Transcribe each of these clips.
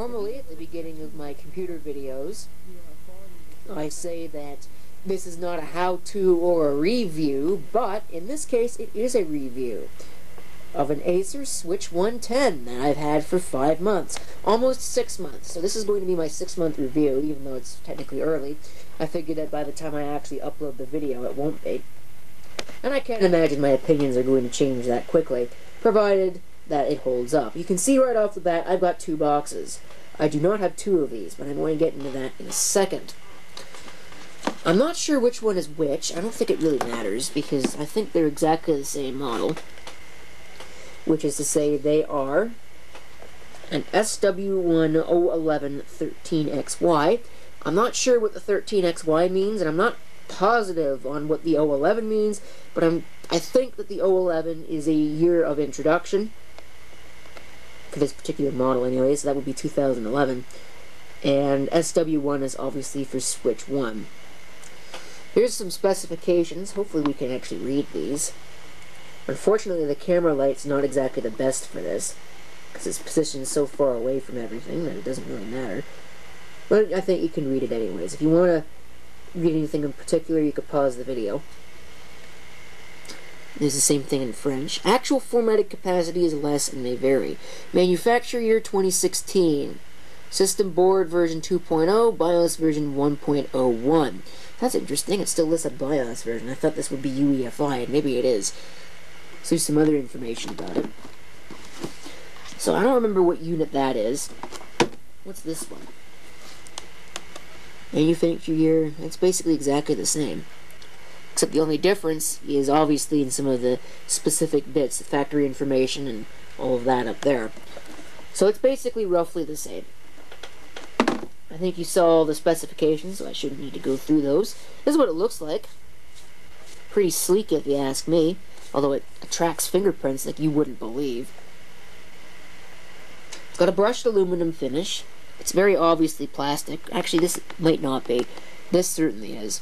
Normally, at the beginning of my computer videos, I say that this is not a how-to or a review, but in this case, it is a review of an Acer Switch 110 that I've had for 5 months, almost 6 months. So this is going to be my 6-month review, even though it's technically early. I figured that by the time I actually upload the video, it won't be. And I can't imagine my opinions are going to change that quickly, provided that it holds up. You can see right off the bat, I've got 2 boxes. I do not have 2 of these, but I'm going to get into that in a second. I'm not sure which one is which. I don't think it really matters, because I think they're exactly the same model. Which is to say they are an SW101113XY. I'm not sure what the 13XY means, and I'm not positive on what the 011 means, but I think that the 011 is a year of introduction for this particular model anyway, so that would be 2011. And SW1 is obviously for Switch 1. Here's some specifications. Hopefully we can actually read these. Unfortunately, the camera light's not exactly the best for this, because it's positioned so far away from everything that it doesn't really matter. But I think you can read it anyways. If you want to read anything in particular, you could pause the video. There's the same thing in French. Actual formatted capacity is less and may vary. Manufacture year 2016. System board version 2.0, BIOS version 1.01. That's interesting. It still lists a BIOS version. I thought this would be UEFI, and maybe it is. So here's some other information about it. So I don't remember what unit that is. What's this one? Manufacture year. It's basically exactly the same. Except the only difference is obviously in some of the specific bits, the factory information and all of that up there. So it's basically roughly the same. I think you saw all the specifications, so I shouldn't need to go through those. This is what it looks like. Pretty sleek if you ask me. Although it attracts fingerprints like you wouldn't believe. It's got a brushed aluminum finish. It's very obviously plastic. Actually, this might not be. This certainly is.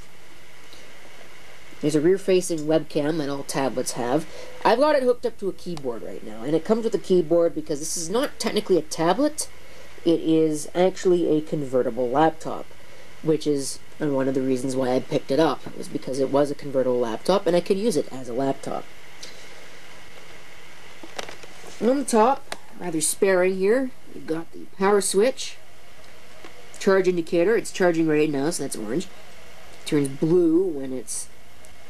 There's a rear-facing webcam that all tablets have. I've got it hooked up to a keyboard right now, and it comes with a keyboard because this is not technically a tablet. It is actually a convertible laptop, which is one of the reasons why I picked it up. It was because it was a convertible laptop, and I could use it as a laptop. On the top, rather sparing here, you've got the power switch, charge indicator. It's charging right now, so that's orange. It turns blue when it's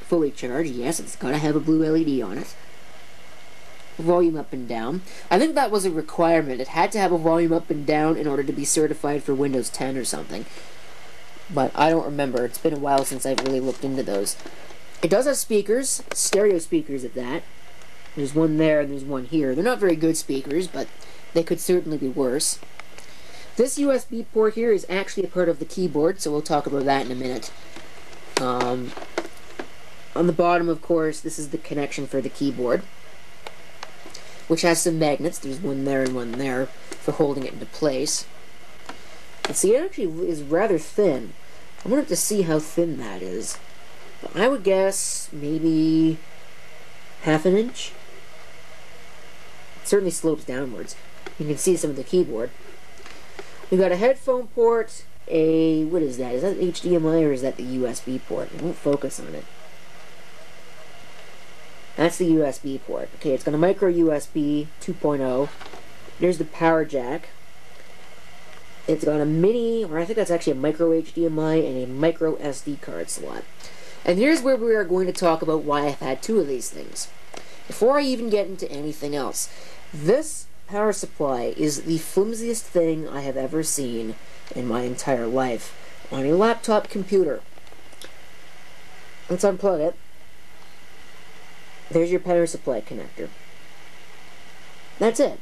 fully charged. Yes, it's got to have a blue LED on it. Volume up and down. I think that was a requirement. It had to have a volume up and down in order to be certified for Windows 10 or something. But I don't remember. It's been a while since I've really looked into those. It does have speakers, stereo speakers at that. There's one there and there's one here. They're not very good speakers, but they could certainly be worse. This USB port here is actually a part of the keyboard, so we'll talk about that in a minute. On the bottom, of course, this is the connection for the keyboard, which has some magnets. There's one there and one there for holding it into place. And see, it actually is rather thin. I'm going to have to see how thin that is. But I would guess maybe ½ an inch. It certainly slopes downwards. You can see some of the keyboard. We've got a headphone port, what is that? Is that HDMI or is that the USB port? It won't focus on it. That's the USB port. Okay, it's got a micro USB 2.0. There's the power jack. It's got a mini, or I think that's actually a micro HDMI and a micro SD card slot. And here's where we are going to talk about why I've had 2 of these things. Before I even get into anything else, this power supply is the flimsiest thing I have ever seen in my entire life on a laptop computer. Let's unplug it. There's your power supply connector. That's it.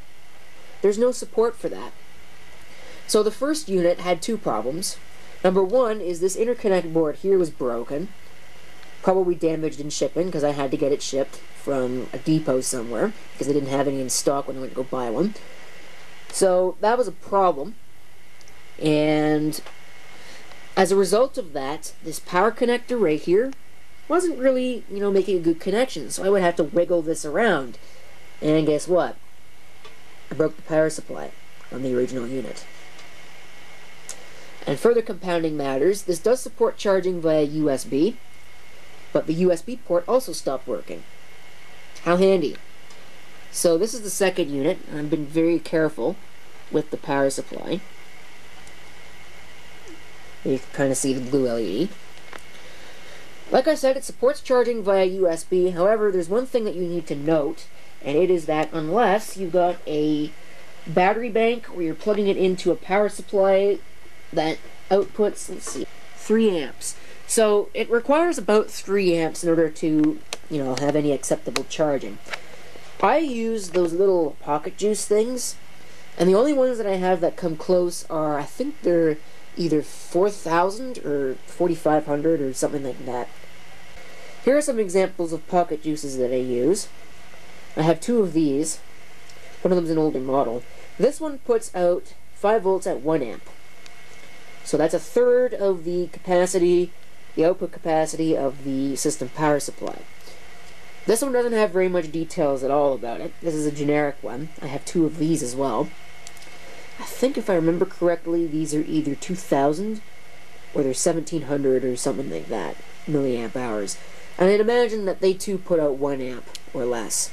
There's no support for that. So the first unit had 2 problems. Number 1 is this interconnect board here was broken. Probably damaged in shipping because I had to get it shipped from a depot somewhere because they didn't have any in stock when I went to go buy one. So that was a problem. And as a result of that, this power connector right here wasn't really, making a good connection. So I would have to wiggle this around. And guess what? I broke the power supply on the original unit. And further compounding matters, this does support charging via USB, but the USB port also stopped working. How handy. So this is the second unit, and I've been very careful with the power supply. You can kind of see the blue LED. Like I said, it supports charging via USB. However, there's one thing that you need to note, and it is that unless you've got a battery bank where you're plugging it into a power supply that outputs, let's see, 3 amps. So it requires about 3 amps in order to, have any acceptable charging. I use those little pocket juice things, and the only ones that I have that come close are, I think they're either 4,000 or 4,500 or something like that. Here are some examples of pocket juices that I use. I have 2 of these. One of them is an older model. This one puts out 5 volts at 1 amp. So that's a third of the capacity, the output capacity of the system power supply. This one doesn't have very much details at all about it. This is a generic one. I have 2 of these as well. I think if I remember correctly, these are either 2,000 or they're 1,700 or something like that, milliamp hours. And I'd imagine that they too put out 1 amp or less.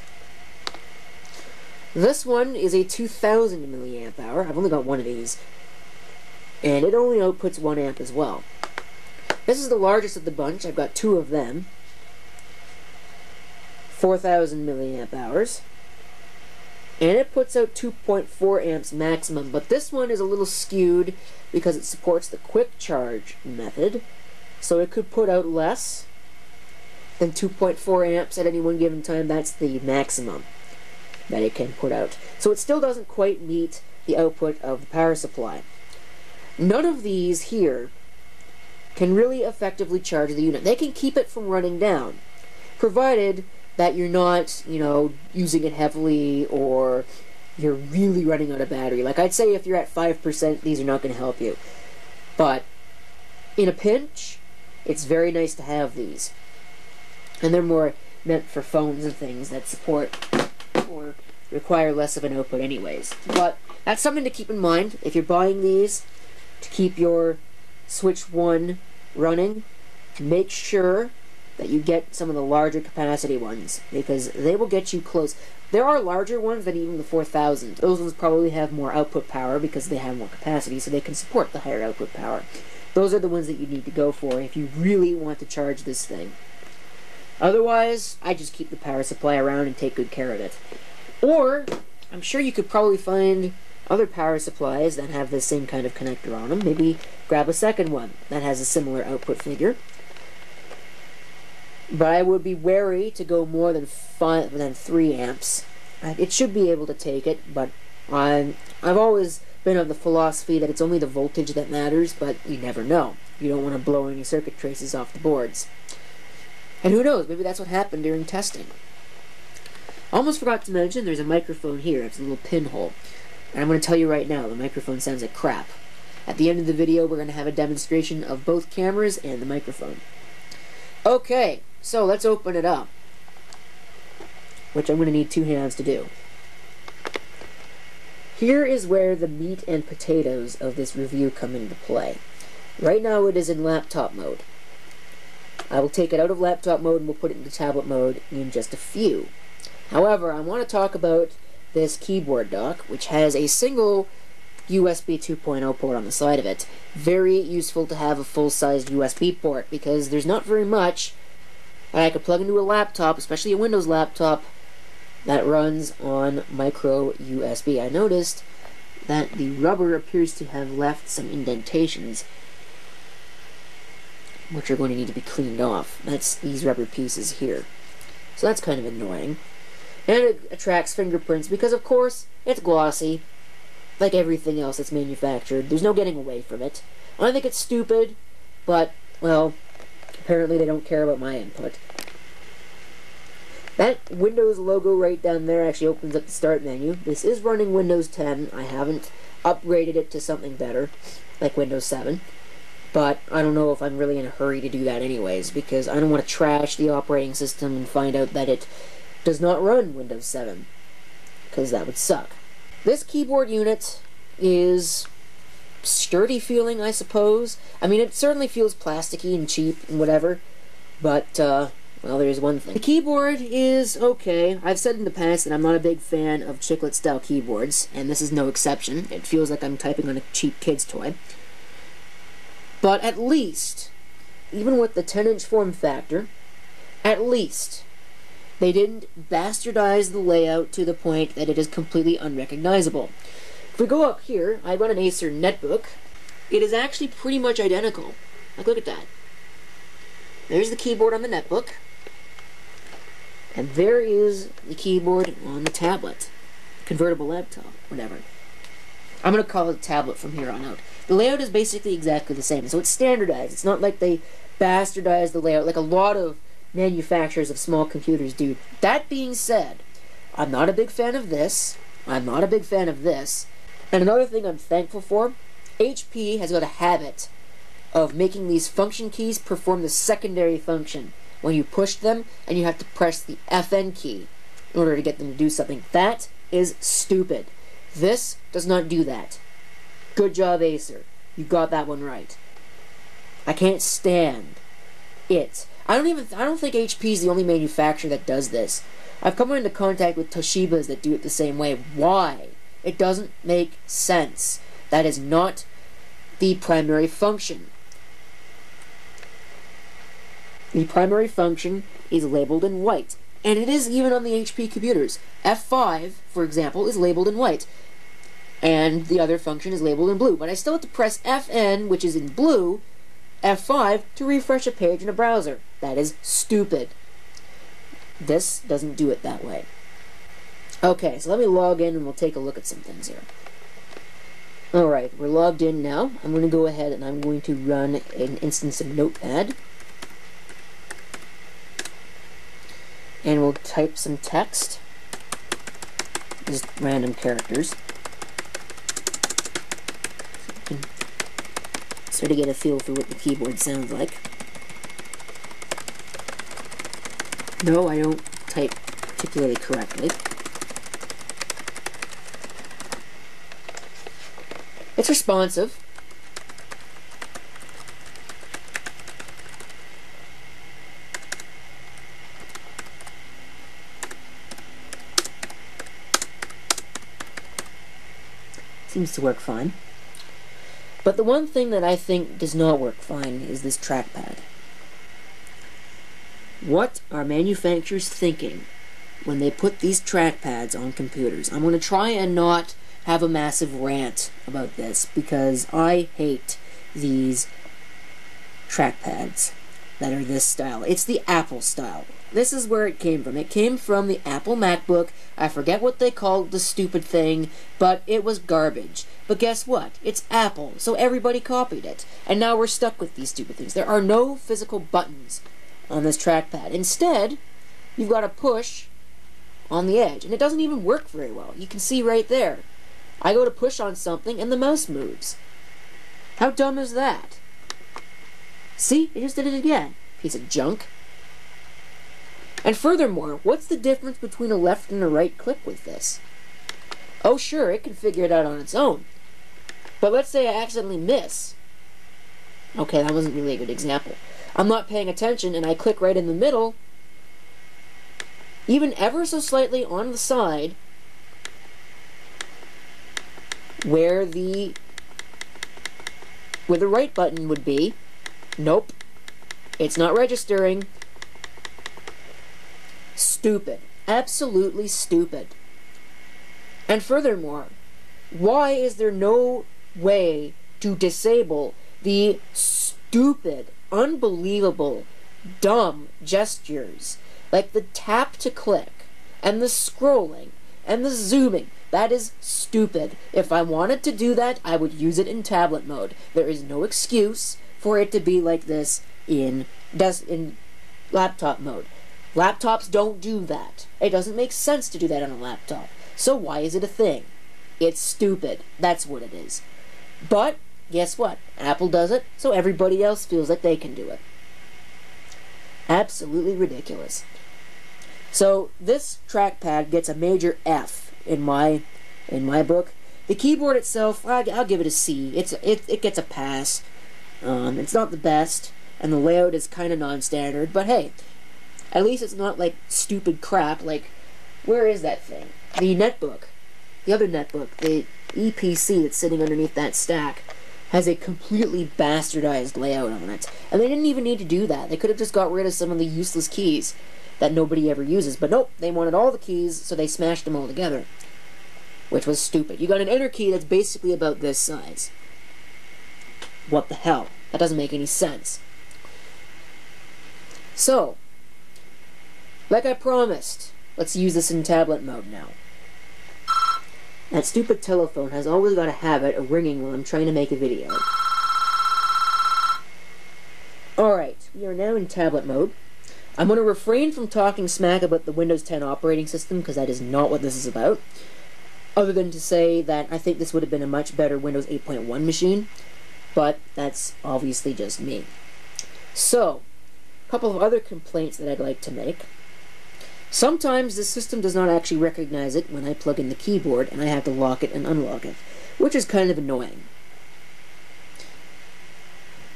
This one is a 2,000 milliamp hour. I've only got one of these. And it only outputs 1 amp as well. This is the largest of the bunch. I've got 2 of them. 4,000 milliamp hours. And it puts out 2.4 amps maximum. But this one is a little skewed because it supports the quick charge method. So it could put out less than 2.4 amps at any one given time. That's the maximum that it can put out. So it still doesn't quite meet the output of the power supply. None of these here can really effectively charge the unit. They can keep it from running down, provided that you're not, using it heavily or you're really running out of battery. Like I'd say if you're at 5%, these are not going to help you. But in a pinch, it's very nice to have these. And they're more meant for phones and things that support or require less of an output anyways. But that's something to keep in mind if you're buying these to keep your Switch 1 running. Make sure that you get some of the larger capacity ones, because they will get you close. There are larger ones than even the 4,000. Those ones probably have more output power because they have more capacity, so they can support the higher output power. Those are the ones that you need to go for if you really want to charge this thing. Otherwise, I just keep the power supply around and take good care of it. Or, I'm sure you could probably find other power supplies that have the same kind of connector on them. Maybe grab a second one that has a similar output figure. But I would be wary to go more than 3 amps. It should be able to take it, but I've always been of the philosophy that it's only the voltage that matters, but you never know. You don't want to blow any circuit traces off the boards. And who knows, maybe that's what happened during testing. I almost forgot to mention there's a microphone here. It's a little pinhole. And I'm going to tell you right now, the microphone sounds like crap. At the end of the video, we're going to have a demonstration of both cameras and the microphone. Okay, so let's open it up, which I'm going to need 2 hands to do. Here is where the meat and potatoes of this review come into play. Right now it is in laptop mode. I will take it out of laptop mode and we'll put it into tablet mode in just a few. However, I want to talk about this keyboard dock, which has a single USB 2.0 port on the side of it. Very useful to have a full-sized USB port, because there's not very much that I could plug into a laptop, especially a Windows laptop, that runs on micro USB. I noticed that the rubber appears to have left some indentations, which are going to need to be cleaned off. That's these rubber pieces here. So that's kind of annoying. And it attracts fingerprints because, of course, it's glossy. Like everything else that's manufactured. There's no getting away from it. I think it's stupid, but, well, apparently they don't care about my input. That Windows logo right down there actually opens up the start menu. This is running Windows 10. I haven't upgraded it to something better, like Windows 7. But I don't know if I'm really in a hurry to do that anyways, because I don't want to trash the operating system and find out that it does not run Windows 7, because that would suck. This keyboard unit is sturdy feeling, I suppose. I mean, it certainly feels plasticky and cheap and whatever, but, well, there's one thing. The keyboard is okay. I've said in the past that I'm not a big fan of chiclet-style keyboards, and this is no exception. It feels like I'm typing on a cheap kid's toy. But at least, even with the 10-inch form factor, at least they didn't bastardize the layout to the point that it is completely unrecognizable. If we go up here, I run an Acer netbook. It is actually pretty much identical. Like, look at that. There's the keyboard on the netbook. And there is the keyboard on the tablet. Convertible laptop, whatever. I'm going to call it a tablet from here on out. The layout is basically exactly the same, so it's standardized. It's not like they bastardized the layout like a lot of manufacturers of small computers do. That being said, I'm not a big fan of this. I'm not a big fan of this. And another thing I'm thankful for, HP has got a habit of making these function keys perform the secondary function when you push them, and you have to press the FN key in order to get them to do something. That is stupid. This does not do that. Good job, Acer. You got that one right. I can't stand it. I don't think HP is the only manufacturer that does this. I've come into contact with Toshibas that do it the same way. Why? It doesn't make sense. That is not the primary function. The primary function is labeled in white. And it is even on the HP computers. F5, for example, is labeled in white. And the other function is labeled in blue. But I still have to press FN, which is in blue, F5, to refresh a page in a browser. That is stupid. This doesn't do it that way. Okay, so let me log in and we'll take a look at some things here. Alright, we're logged in now. I'm going to go ahead and I'm going to run an instance of Notepad. And we'll type some text. Just random characters. So you can sort of get a feel for what the keyboard sounds like. No, I don't type particularly correctly. It's responsive. Seems to work fine. But the one thing that I think does not work fine is this trackpad. What are manufacturers thinking when they put these trackpads on computers? I'm going to try and not have a massive rant about this because I hate these trackpads that are this style. It's the Apple style. This is where it came from. It came from the Apple MacBook. I forget what they called the stupid thing, but it was garbage. But guess what? It's Apple, so everybody copied it. And now we're stuck with these stupid things. There are no physical buttons on this trackpad. Instead, you've got a push on the edge. And it doesn't even work very well. You can see right there. I go to push on something and the mouse moves. How dumb is that? See? It just did it again. Piece of junk. And furthermore, what's the difference between a left and a right click with this? Oh sure, it can figure it out on its own. But let's say I accidentally miss. Okay, that wasn't really a good example. I'm not paying attention and I click right in the middle, even ever so slightly on the side, where the right button would be. Nope. It's not registering. Stupid. Absolutely stupid. And furthermore, why is there no way to disable the stupid, unbelievable, dumb gestures like the tap to click and the scrolling and the zooming? That is stupid. If I wanted to do that, I would use it in tablet mode. There is no excuse for it to be like this in laptop mode. Laptops don't do that. It doesn't make sense to do that on a laptop. So why is it a thing? It's stupid. That's what it is. But, guess what? Apple does it, so everybody else feels like they can do it. Absolutely ridiculous. So, this trackpad gets a major F in my book, The keyboard itself, I'll give it a C. It gets a pass. It's not the best, and the layout is kind of non-standard, but hey, at least it's not like stupid crap. Like, where is that thing? The netbook. The other netbook, the EPC that's sitting underneath that stack, has a completely bastardized layout on it. And they didn't even need to do that. They could have just got rid of some of the useless keys that nobody ever uses. But nope, they wanted all the keys, so they smashed them all together. Which was stupid. You got an enter key that's basically about this size. What the hell? That doesn't make any sense. So, like I promised, let's use this in tablet mode now. That stupid telephone has always got a habit of ringing while I'm trying to make a video. Alright, we are now in tablet mode. I'm going to refrain from talking smack about the Windows 10 operating system, because that is not what this is about. Other than to say that I think this would have been a much better Windows 8.1 machine, but that's obviously just me. So, a couple of other complaints that I'd like to make. Sometimes the system does not actually recognize it when I plug in the keyboard and I have to lock it and unlock it, which is kind of annoying.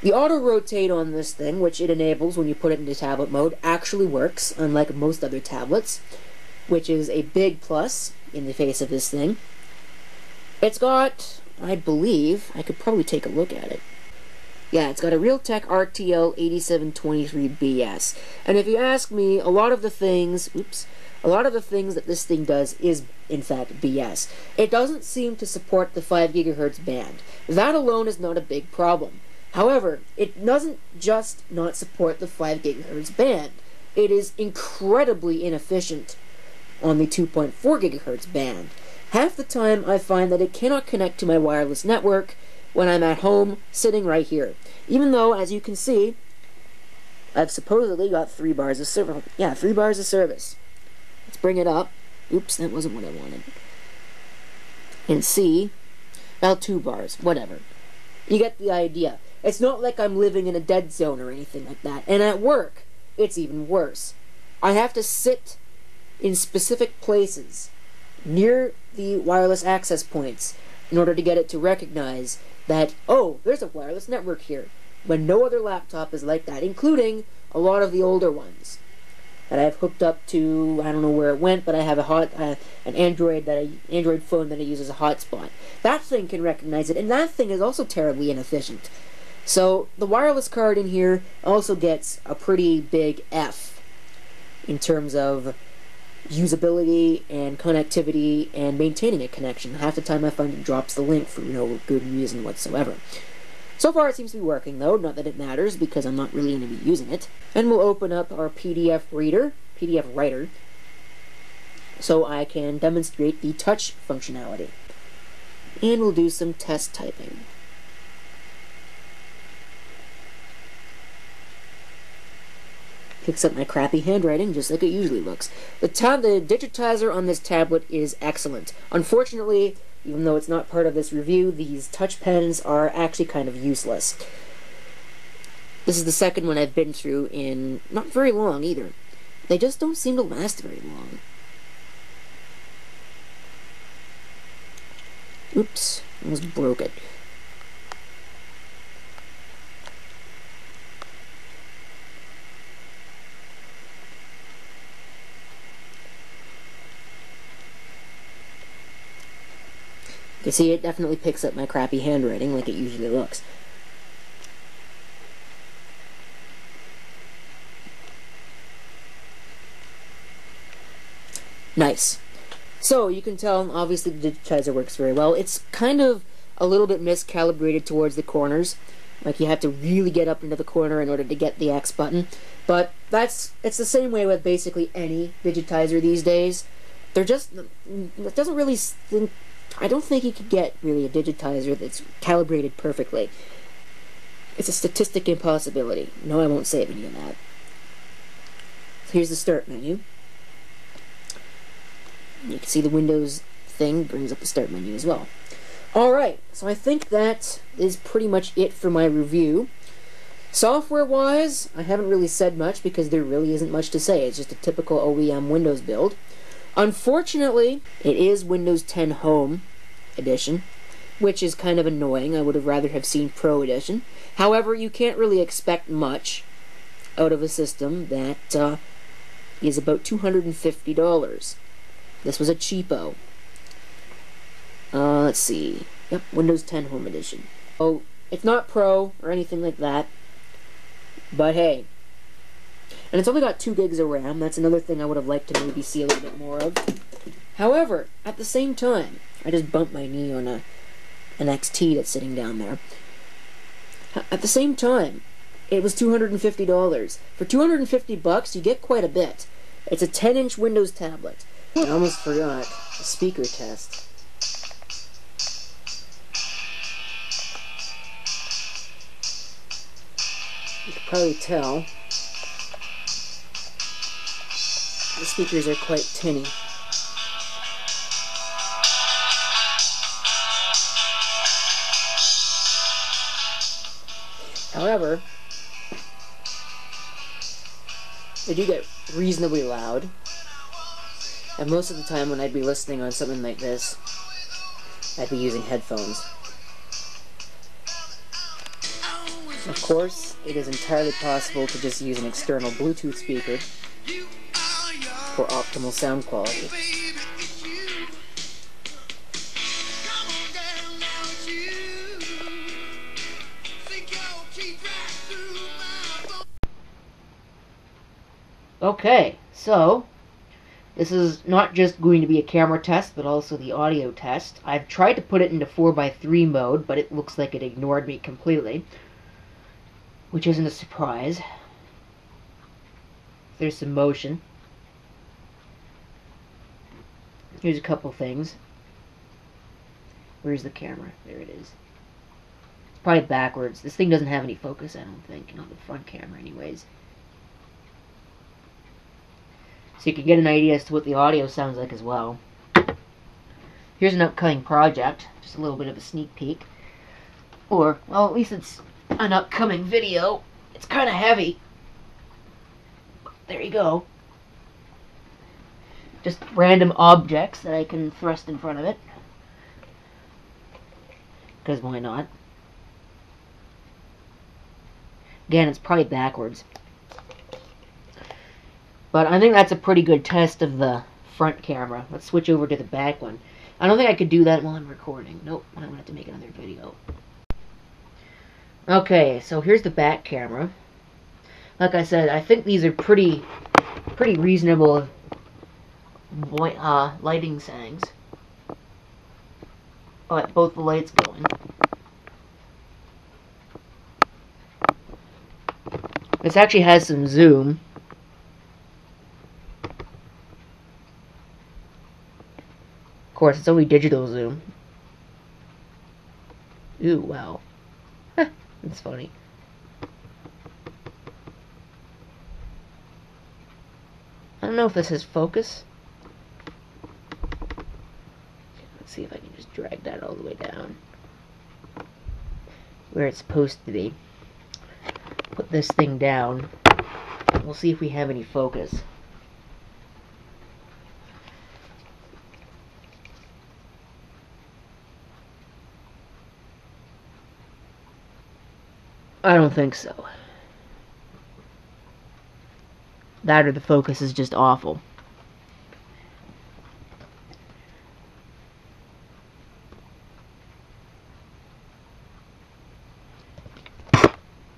The auto-rotate on this thing, which it enables when you put it into tablet mode, actually works, unlike most other tablets, which is a big plus in the face of this thing. It's got, I believe, I could probably take a look at it. Yeah, it's got a Realtek RTL 8723BS. And if you ask me, a lot of the things that this thing does is, in fact, BS. It doesn't seem to support the 5 GHz band. That alone is not a big problem. However, it doesn't just not support the 5 GHz band. It is incredibly inefficient on the 2.4 GHz band. Half the time I find that it cannot connect to my wireless network when I'm at home, sitting right here. Even though, as you can see, I've supposedly got 3 bars of service. Yeah, 3 bars of service. Let's bring it up. Oops, that wasn't what I wanted. And see, well, 2 bars, whatever. You get the idea. It's not like I'm living in a dead zone or anything like that. And at work, it's even worse. I have to sit in specific places near the wireless access points in order to get it to recognize that, oh, there's a wireless network here, when no other laptop is like that, including a lot of the older ones that I've hooked up to. I don't know where it went, but I have an Android phone that I use as a hotspot. That thing can recognize it, and that thing is also terribly inefficient. So the wireless card in here also gets a pretty big F in terms of usability and connectivity and maintaining a connection. Half the time I find it drops the link for no good reason whatsoever. So far it seems to be working though, not that it matters because I'm not really going to be using it. And we'll open up our PDF writer, so I can demonstrate the touch functionality. And we'll do some test typing. Picks up my crappy handwriting just like it usually looks. The digitizer on this tablet is excellent. Unfortunately, even though it's not part of this review, these touch pens are actually kind of useless. This is the second one I've been through in not very long either. They just don't seem to last very long. Oops, almost broke it. You see, it definitely picks up my crappy handwriting like it usually looks. Nice. So, you can tell, obviously the digitizer works very well. It's kind of a little bit miscalibrated towards the corners. Like, you have to really get up into the corner in order to get the X button. But it's the same way with basically any digitizer these days. They're just, it doesn't really I don't think you could get, really, a digitizer that's calibrated perfectly. It's a statistic impossibility. No, I won't save any of that. So here's the start menu. You can see the Windows thing brings up the start menu as well. Alright, so I think that is pretty much it for my review. Software-wise, I haven't really said much because there really isn't much to say. It's just a typical OEM Windows build. Unfortunately, it is Windows 10 Home, edition, which is kind of annoying. I would have rather have seen Pro edition. However, you can't really expect much out of a system that is about $250. This was a cheapo. Let's see. Yep, Windows 10 Home Edition. Oh, it's not Pro or anything like that, but hey. And it's only got 2 gigs of RAM. That's another thing I would have liked to maybe see a little bit more of. However, at the same time, I just bumped my knee on an XT that's sitting down there. At the same time, it was $250. For $250, you get quite a bit. It's a 10-inch Windows tablet. I almost forgot the speaker test. You can probably tell the speakers are quite tinny. However, they do get reasonably loud, and most of the time when I'd be listening on something like this, I'd be using headphones. Of course, it is entirely possible to just use an external Bluetooth speaker for optimal sound quality. Okay, so this is not just going to be a camera test, but also the audio test. I've tried to put it into 4:3 mode, but it looks like it ignored me completely, which isn't a surprise. There's some motion. Here's a couple things. Where's the camera? There it is. It's probably backwards. This thing doesn't have any focus, I don't think, on the front camera anyways. So you can get an idea as to what the audio sounds like as well. Here's an upcoming project, just a little bit of a sneak peek. Or, well, at least it's an upcoming video. It's kind of heavy. There you go. Just random objects that I can thrust in front of it. Because why not? Again, it's probably backwards. But I think that's a pretty good test of the front camera. Let's switch over to the back one. I don't think I could do that while I'm recording. Nope, I'm going to have to make another video. Okay, so here's the back camera. Like I said, I think these are pretty reasonable lighting settings. Oh, both the lights going. This actually has some zoom. Of course, it's only digital zoom. Ooh, wow. That's funny. I don't know if this is focus. Let's see if I can just drag that all the way down where it's supposed to be. Put this thing down. We'll see if we have any focus. I don't think so. That or the focus is just awful.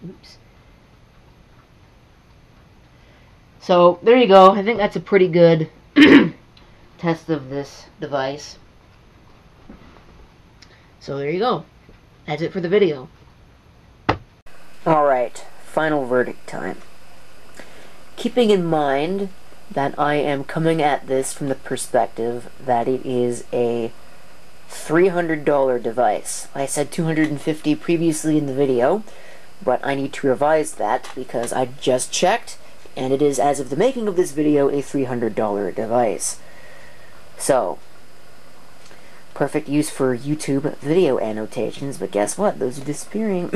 Oops. So, there you go. I think that's a pretty good test of this device. So, there you go. That's it for the video. Alright, final verdict time. Keeping in mind that I am coming at this from the perspective that it is a $300 device. I said $250 previously in the video, but I need to revise that because I just checked, and it is, as of the making of this video, a $300 device. So, perfect use for YouTube video annotations, but guess what? Those are disappearing.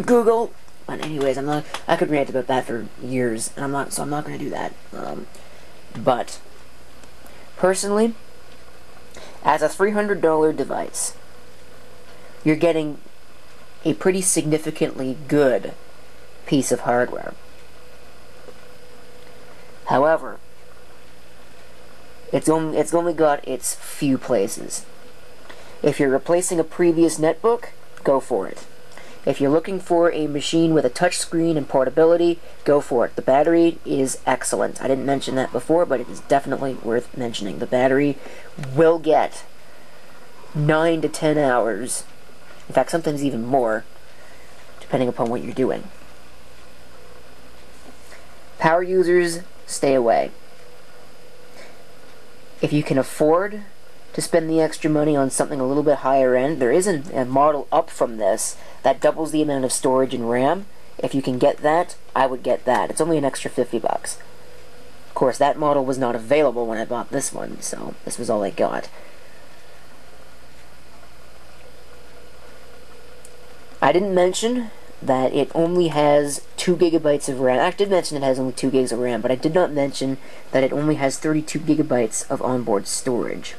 Google. But anyways, I could rant about that for years, and I'm not going to do that. But personally, As a $300 device, you're getting a pretty significantly good piece of hardware. However, it's only got its few places. If you're replacing a previous netbook, go for it. If you're looking for a machine with a touchscreen and portability, go for it. The battery is excellent. I didn't mention that before, but it is definitely worth mentioning. The battery will get 9 to 10 hours. In fact, sometimes even more, depending upon what you're doing. Power users, stay away. If you can afford to spend the extra money on something a little bit higher end, there is a model up from this that doubles the amount of storage and RAM. If you can get that, I would get that. It's only an extra $50. Of course, that model was not available when I bought this one, so this was all I got. I didn't mention that it only has 2 gigabytes of RAM. I did mention it has only 2 gigs of RAM, but I did not mention that it only has 32 gigabytes of onboard storage.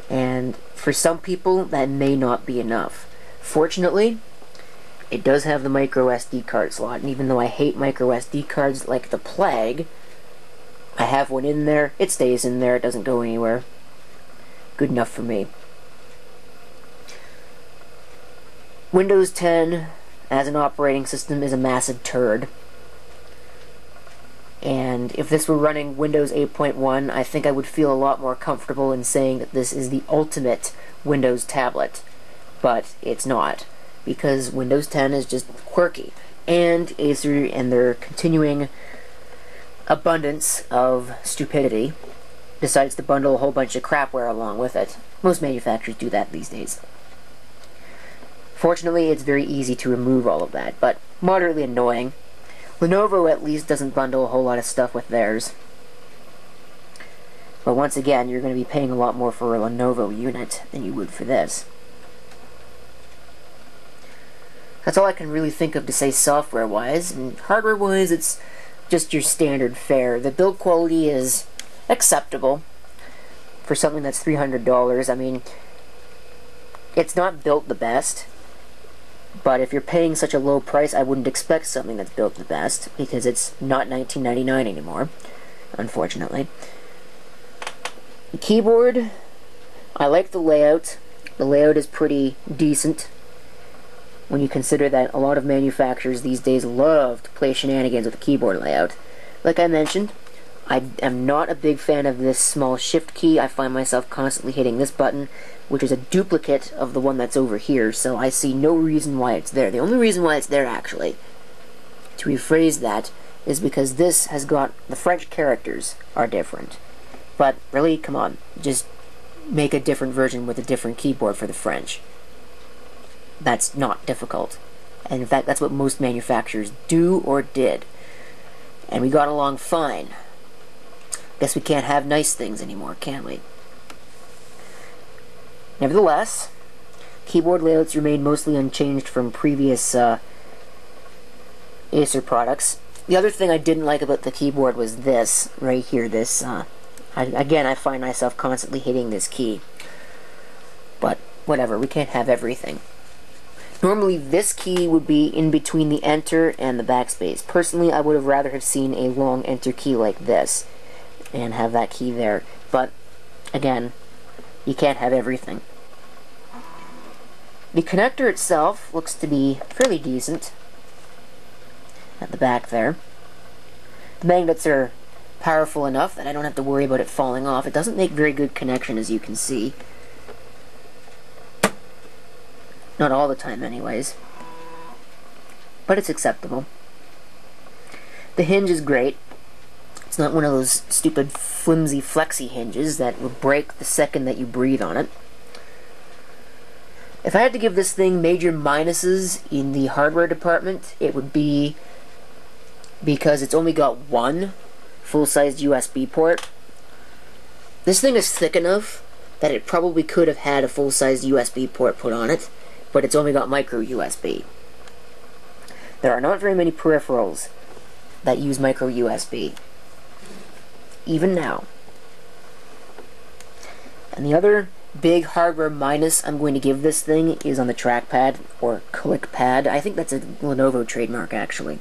And for some people, that may not be enough. Fortunately, it does have the micro SD card slot, and even though I hate micro SD cards like the plague, I have one in there. It stays in there. It doesn't go anywhere. Good enough for me. Windows 10 as an operating system is a massive turd. And if this were running Windows 8.1, I think I would feel a lot more comfortable in saying that this is the ultimate Windows tablet. But it's not, because Windows 10 is just quirky. And Acer and their continuing abundance of stupidity decides to bundle a whole bunch of crapware along with it. Most manufacturers do that these days. Fortunately, it's very easy to remove all of that, but moderately annoying. Lenovo at least doesn't bundle a whole lot of stuff with theirs. But once again, you're going to be paying a lot more for a Lenovo unit than you would for this. That's all I can really think of to say software-wise, and hardware-wise, it's just your standard fare. The build quality is acceptable for something that's $300. I mean, it's not built the best, but if you're paying such a low price, I wouldn't expect something that's built the best, because it's not $19.99 anymore, unfortunately. The keyboard, I like the layout. The layout is pretty decent, when you consider that a lot of manufacturers these days love to play shenanigans with the keyboard layout. Like I mentioned, I am not a big fan of this small shift key. I find myself constantly hitting this button, which is a duplicate of the one that's over here, so I see no reason why it's there. The only reason why it's there, actually, to rephrase that, is because this has got, the French characters are different. But really, come on, just make a different version with a different keyboard for the French. That's not difficult. And in fact, that's what most manufacturers do or did. And we got along fine. Guess we can't have nice things anymore, can we? Nevertheless, keyboard layouts remain mostly unchanged from previous Acer products. The other thing I didn't like about the keyboard was this, right here, this, again, I find myself constantly hitting this key. But, whatever, we can't have everything. Normally, this key would be in between the Enter and the backspace. Personally, I would have rather have seen a long Enter key like this, and have that key there. But, again, you can't have everything. The connector itself looks to be fairly decent at the back there. The magnets are powerful enough that I don't have to worry about it falling off. It doesn't make very good connection, as you can see. Not all the time, anyways. But it's acceptable. The hinge is great. It's not one of those stupid flimsy flexi hinges that will break the second that you breathe on it. If I had to give this thing major minuses in the hardware department, it would be because it's only got one full-sized USB port. This thing is thick enough that it probably could have had a full-sized USB port put on it, but it's only got micro USB. There are not very many peripherals that use micro USB, even now. And the other big hardware minus I'm going to give this thing is on the trackpad, or clickpad. I think that's a Lenovo trademark, actually.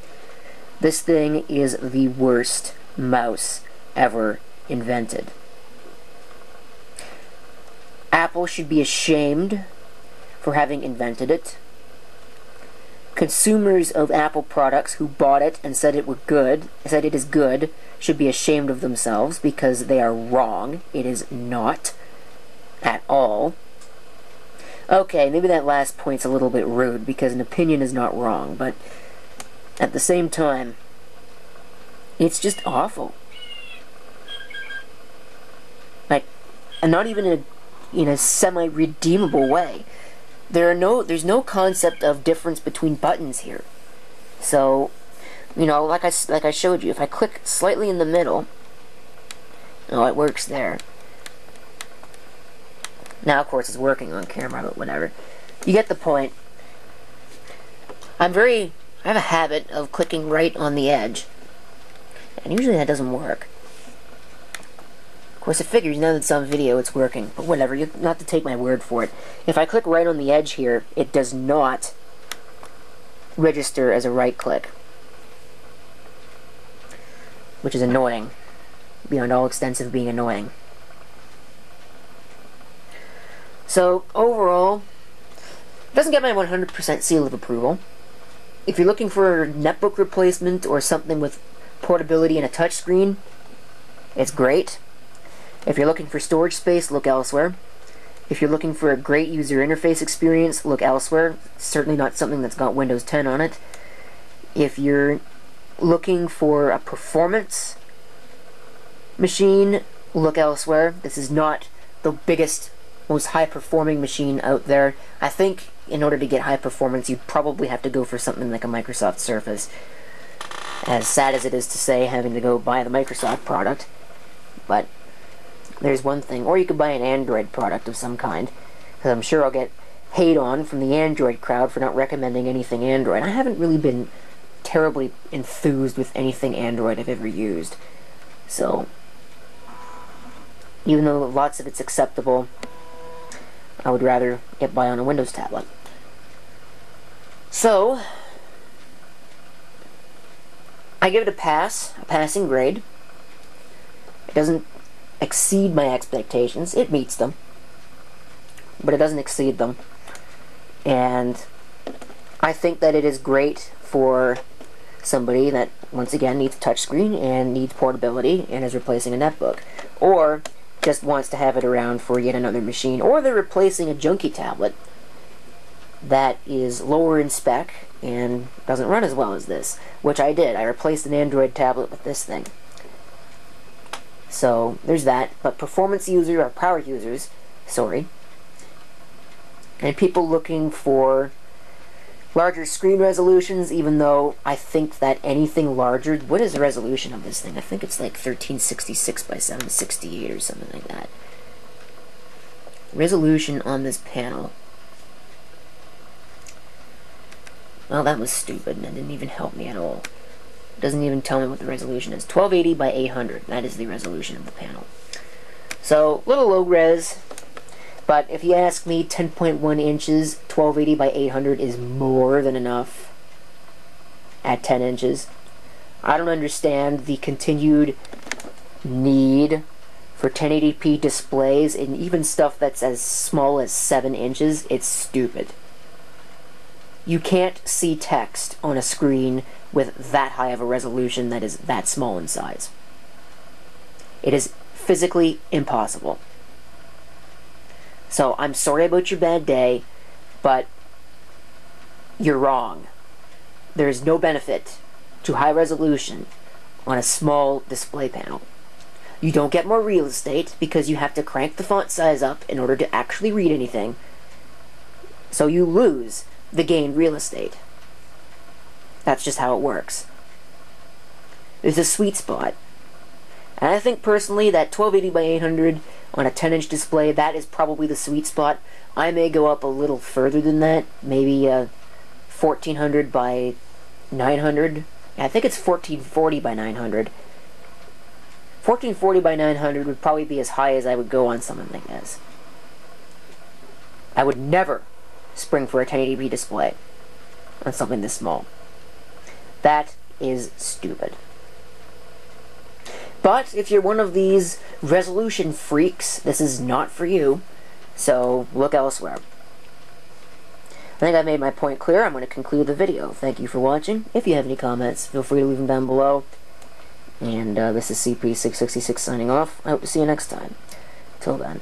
This thing is the worst mouse ever invented. Apple should be ashamed for having invented it. Consumers of Apple products who bought it and said it is good, should be ashamed of themselves because they are wrong. It is not at all. Okay, maybe that last point's a little bit rude because an opinion is not wrong, but at the same time, it's just awful. Like, and not even in a semi-redeemable way. There's no concept of difference between buttons here. So, you know, like I showed you, if I click slightly in the middle, oh, it works there. Now, of course, it's working on camera, but whatever. You get the point. I have a habit of clicking right on the edge, and usually that doesn't work. Of course, it figures now that it's on video, it's working, but whatever, you don't have to take my word for it. If I click right on the edge here, it does not register as a right click, which is annoying, beyond all extensive being annoying. So, overall, it doesn't get my 100% seal of approval. If you're looking for a netbook replacement or something with portability and a touchscreen, it's great. If you're looking for storage space, look elsewhere. If you're looking for a great user interface experience, look elsewhere. Certainly not something that's got Windows 10 on it. If you're looking for a performance machine, look elsewhere. This is not the biggest, most high-performing machine out there. I think in order to get high performance, you'd probably have to go for something like a Microsoft Surface. As sad as it is to say, having to go buy the Microsoft product. But there's one thing. Or you could buy an Android product of some kind. Because I'm sure I'll get hate on from the Android crowd for not recommending anything Android. I haven't really been terribly enthused with anything Android I've ever used. So, even though lots of it's acceptable, I would rather get by on a Windows tablet. So, I give it a pass, a passing grade. It doesn't exceed my expectations. It meets them, but it doesn't exceed them. And I think that it is great for somebody that, once again, needs a touchscreen and needs portability and is replacing a netbook. Or just wants to have it around for yet another machine. Or they're replacing a junky tablet that is lower in spec and doesn't run as well as this, which I did. I replaced an Android tablet with this thing. So there's that. But performance users, or power users, sorry, and people looking for larger screen resolutions, even though I think that anything larger, what is the resolution of this thing? I think it's like 1366 by 768 or something like that. Resolution on this panel. Well, that was stupid, and it didn't even help me at all. It doesn't even tell me what the resolution is. 1280 by 800. That is the resolution of the panel. So, little low res. But if you ask me, 10.1 inches, 1280 by 800 is more than enough at 10 inches. I don't understand the continued need for 1080p displays and even stuff that's as small as 7 inches. It's stupid. You can't see text on a screen with that high of a resolution that is that small in size. It is physically impossible. So, I'm sorry about your bad day, but you're wrong. There is no benefit to high resolution on a small display panel. You don't get more real estate because you have to crank the font size up in order to actually read anything. So you lose the gained real estate. That's just how it works. There's a sweet spot. And I think personally that 1280 by 800 on a 10-inch display, that is probably the sweet spot. I may go up a little further than that, maybe 1400 by 900. I think it's 1440 by 900. 1440 by 900 would probably be as high as I would go on something like this. I would never spring for a 1080p display on something this small. That is stupid. But if you're one of these resolution freaks, this is not for you, so look elsewhere. I think I've made my point clear. I'm going to conclude the video. Thank you for watching. If you have any comments, feel free to leave them down below. And this is CP666 signing off. I hope to see you next time. Till then.